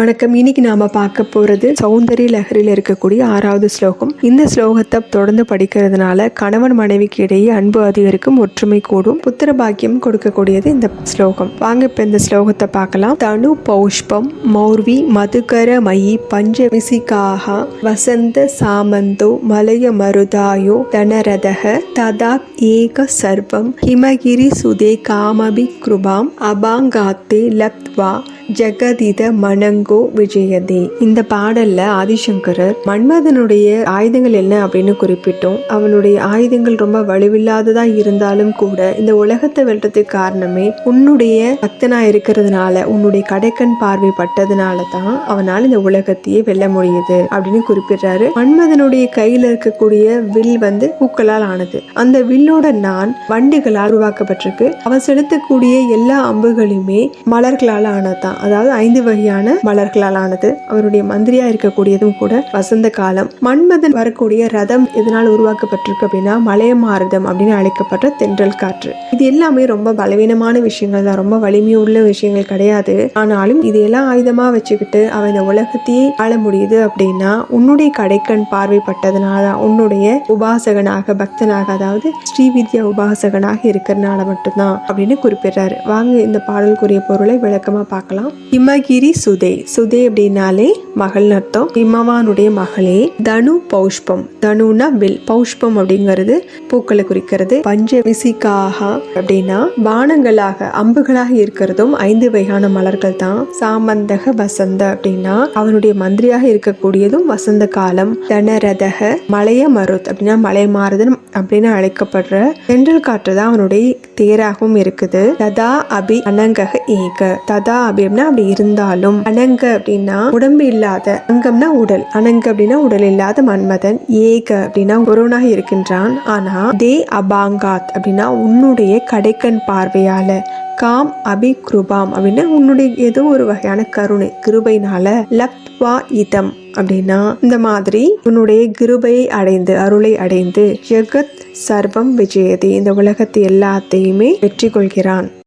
வணக்கம். இன்னைக்கு நாம பார்க்க போறது சௌந்தரிய லஹரியில் இருக்கக்கூடிய 6வது ஸ்லோகம். இந்த ஸ்லோகத்தை தொடர்ந்து படிக்கிறதுனால கணவன் மனைவிக்கு இடையே அன்பு அதிகரிக்கும், ஒற்றுமை கூடும், புத்திர பாக்கியம் கொடுக்கக்கூடியது இந்த ஸ்லோகம். வாங்க இப்ப இந்த ஸ்லோகத்தை பார்க்கலாம். தனு பௌஷ்பம் மௌர்வி மதுகர மயி பஞ்சமிசிகாஹ வசந்த சாமந்தோ மலய மருதாயோ தனரதஹ ததா ஏக சர்வம் ஹிமகிரி சுதே காமபி கிருபாம் அபாங்காத்தே லப்த்வா ஜெகதித மணங்கோ விஜயதே. இந்த பாடல்ல ஆதிசங்கரர் மன்மதனுடைய ஆயுதங்கள் என்ன அப்படின்னு குறிப்பிட்டோம். அவனுடைய ஆயுதங்கள் ரொம்ப வலுவில்லாததா இருந்தாலும் கூட இந்த உலகத்தை வெல்றதுக்கு காரணமே உன்னுடைய பக்தனா இருக்கிறதுனால, உன்னுடைய கடைக்கண் பார்வை பட்டதுனால தான் அவனால் இந்த உலகத்தையே வெல்ல முடியுது அப்படின்னு குறிப்பிடுறாரு. மன்மதனுடைய கையில இருக்கக்கூடிய வில் பூக்களால் ஆனது. அந்த வில்லோட நான் வண்டுகளால் உருவாக்கப்பட்டிருக்கு. அவன் செலுத்தக்கூடிய எல்லா அம்புகளுமே மலர்களால் ஆனதுதான். அதாவது 5 வகையான மலர்களால் ஆனது. அவருடைய மந்திரியா இருக்கக்கூடியதும் கூட வசந்த காலம். மன்மதன் வரக்கூடிய ரதம் எதனால் உருவாக்கப்பட்டிருக்கு அப்படின்னா மலையமாரதம் அப்படின்னு அழைக்கப்பட்ட தென்றல் காற்று. இது எல்லாமே ரொம்ப பலவீனமான விஷயங்கள் தான், ரொம்ப வலிமையுள்ள விஷயங்கள் கிடையாது. ஆனாலும் இதையெல்லாம் ஆயுதமா வச்சுக்கிட்டு அவன் இந்த உலகத்தையே ஆள முடியுது அப்படின்னா உன்னுடைய கடைக்கண் பார்வைப்பட்டதுனால, உன்னுடைய உபாசகனாக பக்தனாக, அதாவது ஸ்ரீவித்யா உபாசகனாக இருக்கிறதுனால மட்டும்தான் அப்படின்னு குறிப்பிடுறாரு. வாங்க இந்த பாடலுக்குரிய பொருளை விளக்கமா பார்க்கலாம். ஹிமகிரி சுதே. சுதே அப்படின்னாலே மகள் அர்த்தம். ஹிமவானுடைய மகளே. தனு பௌஷ்பம். தனுனா வில். பௌஷ்பம் அப்படிங்கிறது பூக்களை குறிக்கிறது. பஞ்சமிசிகாக அப்படின்னா பானங்களாக அம்புகளாக இருக்கிறதும் 5 வகையான மலர்கள் தான். சாமந்தக வசந்த அப்படின்னா அவனுடைய மந்திரியாக இருக்கக்கூடியதும் வசந்த காலம். தனரதக மலைய மருத் அப்படின்னா மலை மாறுதன் அப்படின்னு அழைக்கப்படுற தென்றல் காற்று தான் அவனுடைய தேராகவும் இருக்குது. ததா அபி அனங்கக ஏக. ததா அபி அப்படின்னா அப்படி இருந்தாலும், அனங்க அப்படின்னா உடம்பு இல்லாத, அங்கம்னா உடல், அனங்க அப்படின்னா உடல் இல்லாத மன்மதன், ஏக அப்படின்னா ஒருவனாக இருக்கின்றான். ஆனா தே அபாங்காத் அப்படின்னா உன்னுடைய கடைக்கண் பார்வையால, காம் அபி கிருபாம் அப்படின்னா உன்னுடைய ஏதோ ஒரு வகையான கருணை கிருபைனால, லப்த்வா இதம் அப்படின்னா இந்த மாதிரி உன்னுடைய கிருபையை அடைந்து, அருளை அடைந்து, ஜெகத் சர்வம் விஜயதே இந்த உலகத்தை எல்லாத்தையுமே வெற்றி கொள்கிறான்.